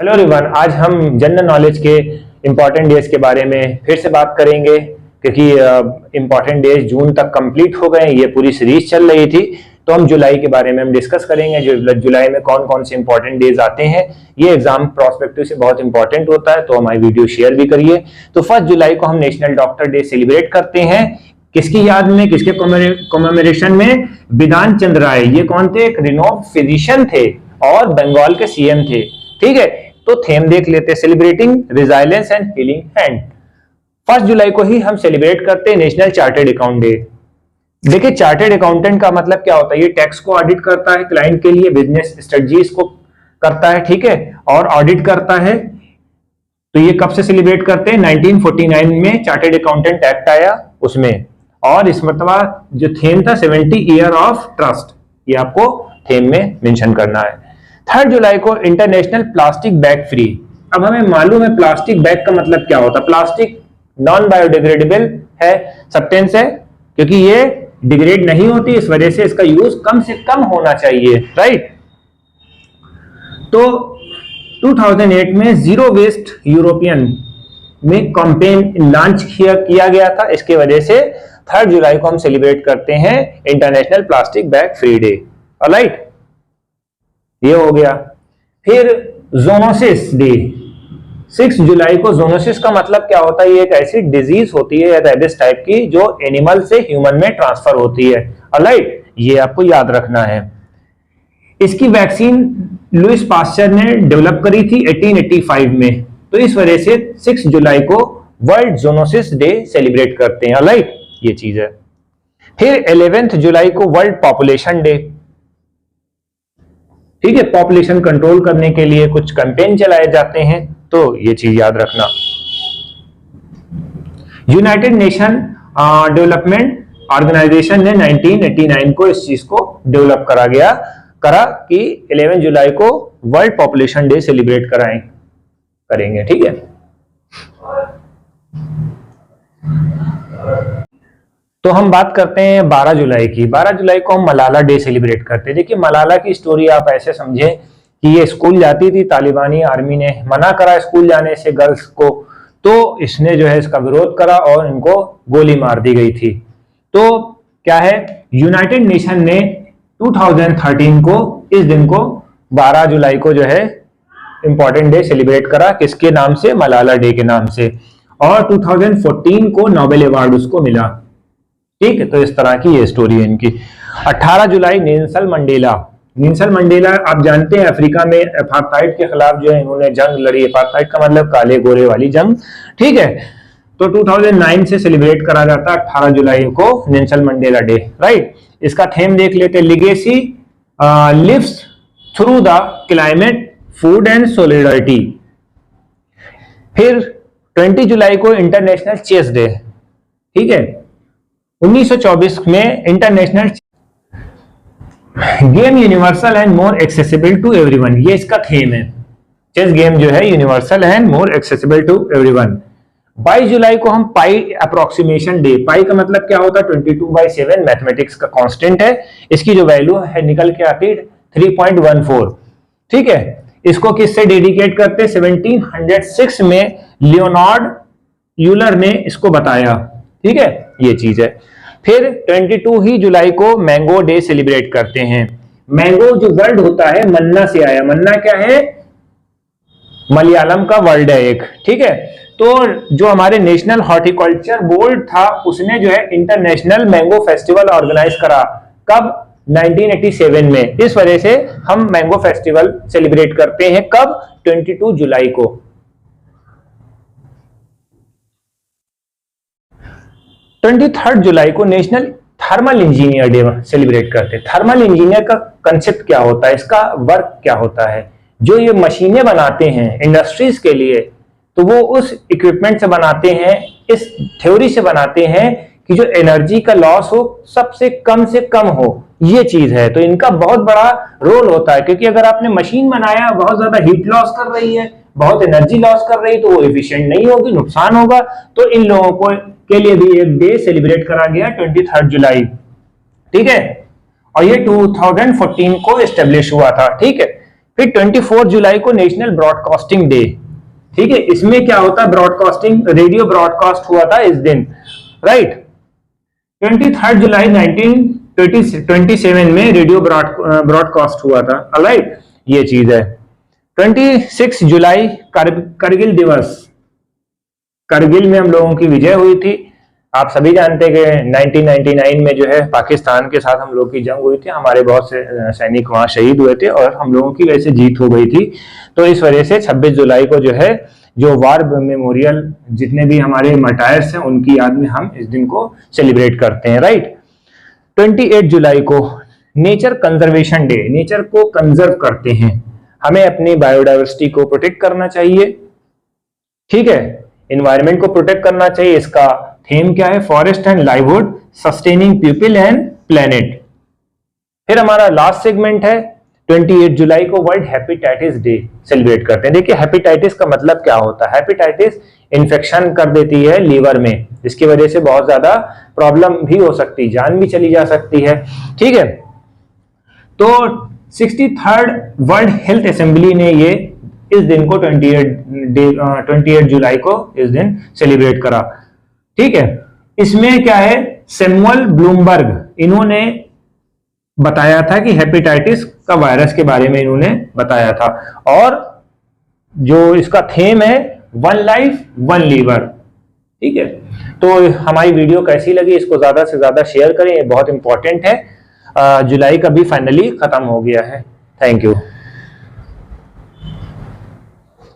Hello everyone, आज हम general knowledge के इम्पोर्टेंट डेज के बारे में फिर से बात करेंगे क्योंकि इम्पोर्टेंट डेज जून तक कंप्लीट हो गए। ये पूरी सीरीज चल रही थी तो हम जुलाई के बारे में हम डिस्कस करेंगे। जो जुलाई में कौन कौन से इम्पोर्टेंट डेज आते हैं, ये एग्जाम प्रोस्पेक्टिव से बहुत इंपॉर्टेंट होता है, तो हमारी वीडियो शेयर भी करिए। तो 1 जुलाई को हम नेशनल डॉक्टर डे सेलिब्रेट करते हैं। किसकी याद में, किसके कॉमेमोरेशन में? बिधान चंद्र राय। ये कौन थे? एक रिनोव्ड फिजिशियन थे और बंगाल के सीएम थे। ठीक है, तो थीम देख लेते हैं, celebrating resilience and healing hand. 1 जुलाई को ही हम सेलिब्रेट करते हैं नेशनल चार्टर्ड अकाउंट डे। देखिए, चार्टर्ड अकाउंटेंट का मतलब क्या होता है? ये टैक्स को ऑडिट करता है क्लाइंट के लिए, बिजनेस स्ट्रेटजीज को करता है, ठीक है, और ऑडिट करता है। तो ये कब से सेलिब्रेट करते हैं? 1949 में चार्टर्ड अकाउंटेंट एक्ट आया उसमें, और इस मतलब जो थीम था 70 ईयर ऑफ ट्रस्ट, ये आपको थीम में मेंशन करना है। 3 जुलाई को इंटरनेशनल प्लास्टिक बैग फ्री। अब हमें मालूम है प्लास्टिक बैग का मतलब क्या होता है। प्लास्टिक नॉन बायोडिग्रेडेबल है, सब्सटेंस है, क्योंकि ये डिग्रेड नहीं होती, इस वजह से इसका यूज कम से कम होना चाहिए, राइट। तो 2008 में जीरो वेस्ट यूरोपियन में कैंपेन लॉन्च किया गया था। इसके वजह से 3 जुलाई को हम सेलिब्रेट करते हैं international plastic bag free day, alright. ये हो गया। फिर जोनोसिस डे, 6 जुलाई को। जोनोसिस का मतलब क्या होता है? ये एक ऐसी डिजीज होती है या रेबिस टाइप की जो एनिमल से ह्यूमन में ट्रांसफर होती है, ऑलराइट। ये आपको याद रखना है। इसकी वैक्सीन लुइस पास्चर ने डेवलप करी थी 1885 में, तो इस वजह से 6 जुलाई को वर्ल्ड जोनोसिस डे सेलिब्रेट करते हैं, ऑलराइट। ये चीज है। फिर 11 जुलाई को वर्ल्ड पॉपुलेशन डे, ठीक है। पॉपुलेशन कंट्रोल करने के लिए कुछ कैंपेन चलाए जाते हैं, तो ये चीज याद रखना। यूनाइटेड नेशन डेवलपमेंट ऑर्गेनाइजेशन ने 1989 को इस चीज को डेवलप करा कि 11 जुलाई को वर्ल्ड पॉपुलेशन डे सेलिब्रेट करेंगे, ठीक है। तो हम बात करते हैं 12 जुलाई की। 12 जुलाई को हम मलाला डे सेलिब्रेट करते हैं। देखिए, मलाला की स्टोरी आप ऐसे समझे कि ये स्कूल जाती थी, तालिबानी आर्मी ने मना करा स्कूल जाने से गर्ल्स को, तो इसने जो है इसका विरोध करा और इनको गोली मार दी गई थी। तो क्या है, यूनाइटेड नेशन ने 2013 को इस दिन को 12 जुलाई को जो है इंपॉर्टेंट डे सेलिब्रेट करा, किसके नाम से? मलाला डे के नाम से। और 2014 को नोबेल अवार्ड उसको मिला, ठीक है। तो इस तरह की ये स्टोरी है इनकी। 18 जुलाई नेल्सन मंडेला आप जानते हैं, अफ्रीका में अपार्थाइड के खिलाफ जो है इन्होंने जंग लड़ी। अपार्थाइड का मतलब काले गोरे वाली जंग, ठीक है। तो 2009 से सेलिब्रेट करा जाता है 18 जुलाई को नेल्सन मंडेला डे, राइट। इसका थीम देख लेते हैं, legacy lives through the climate, food and solidarity. फिर 20 जुलाई को इंटरनेशनल चेस डे, ठीक है। 1924 में international game universal and more accessible to everyone, ये इसका थीम है। चेस गेम जो है universal and more accessible to everyone. 22 जुलाई को हम पाई अप्रोक्सीमेशन डे। पाई का मतलब क्या होता है? 22/7 मैथमेटिक्स का कांस्टेंट है। इसकी जो वैल्यू है निकल के आती है 3.14, ठीक है। इसको किससे डेडिकेट करते? 1706 में लियोनार्ड यूलर ने इसको बताया, ठीक है। ये चीज है। फिर 22 ही जुलाई को मैंगो डे सेलिब्रेट करते हैं। मैंगो जो वर्ड होता है मन्ना से आया। मन्ना क्या है? मलयालम का वर्ड है एक, ठीक है। तो जो हमारे नेशनल हॉर्टिकल्चर बोर्ड था उसने जो है इंटरनेशनल मैंगो फेस्टिवल ऑर्गेनाइज करा। कब? 1987 में। इस वजह से हम मैंगो फेस्टिवल सेलिब्रेट करते हैं। कब? 22 जुलाई को। 23 जुलाई को national thermal engineer day celebrate करते हैं। थर्मल इंजीनियर का कंसेप्ट क्या होता है? इसका वर्क क्या होता है? जो ये मशीनें बनाते हैं इंडस्ट्रीज के लिए, तो वो उस इक्विपमेंट से बनाते हैं, इस थ्योरी से बनाते हैं कि जो एनर्जी का लॉस हो सबसे कम हो, ये चीज है। तो इनका बहुत बड़ा रोल होता है, क्योंकि अगर आपने मशीन बनाया बहुत ज्यादा हीट लॉस कर रही है, बहुत एनर्जी लॉस कर रही है, तो वो एफिशिएंट नहीं होगी, नुकसान होगा। तो इन लोगों को के लिए भी एक डे सेलिब्रेट करा गया 23 जुलाई, ठीक है। और ये 2014 को एस्टेब्लिश हुआ था, ठीक है। फिर 24 जुलाई को नेशनल ब्रॉडकास्टिंग डे, ठीक है। इसमें क्या होता है, ब्रॉडकास्टिंग, रेडियो ब्रॉडकास्ट हुआ था इस दिन, राइट। 23 जुलाई 1927 में रेडियो ब्रॉडकास्ट हुआ था, राइट, ये चीज है। 26 जुलाई करगिल दिवस, करगिल में हम लोगों की विजय हुई थी। आप सभी जानते हैं कि 1999 में जो है पाकिस्तान के साथ हम लोग की जंग हुई थी, हमारे बहुत से सैनिक वहां शहीद हुए थे और हम लोगों की वजह से जीत हो गई थी। तो इस वजह से 26 जुलाई को जो है जो वार मेमोरियल, जितने भी हमारे मर्टायर्स हैं उनकी याद में हम इस दिन को सेलिब्रेट करते हैं, राइट। 28 जुलाई को नेचर कंजर्वेशन डे, नेचर को कंजर्व करते हैं, हमें अपनी बायोडाइवर्सिटी को प्रोटेक्ट करना चाहिए, ठीक है, इन्वायरमेंट को प्रोटेक्ट करना चाहिए। इसका थीम क्या है, forest and livelihood, sustaining people and planet. फिर हमारा लास्ट सेगमेंट है 28 जुलाई को वर्ल्ड हेपेटाइटिस डे सेलिब्रेट करते हैं। देखिए हेपेटाइटिस का मतलब क्या होता है, हेपेटाइटिस इन्फेक्शन कर देती है लीवर में, जिसकी वजह से बहुत ज्यादा प्रॉब्लम भी हो सकती है, जान भी चली जा सकती है, ठीक है। तो 63rd वर्ल्ड हेल्थ असेंबली ने ये इस दिन को 28 जुलाई को इस दिन सेलिब्रेट करा, ठीक है। इसमें क्या है, सैमुअल ब्लूमबर्ग, इन्होंने बताया था कि हेपेटाइटिस का वायरस के बारे में इन्होंने बताया था, और जो इसका थीम है वन लाइफ वन लीवर, ठीक है। तो हमारी वीडियो कैसी लगी, इसको ज्यादा से ज्यादा शेयर करें, ये बहुत इंपॉर्टेंट है। जुलाई का भी फाइनली खत्म हो गया है। Thank you.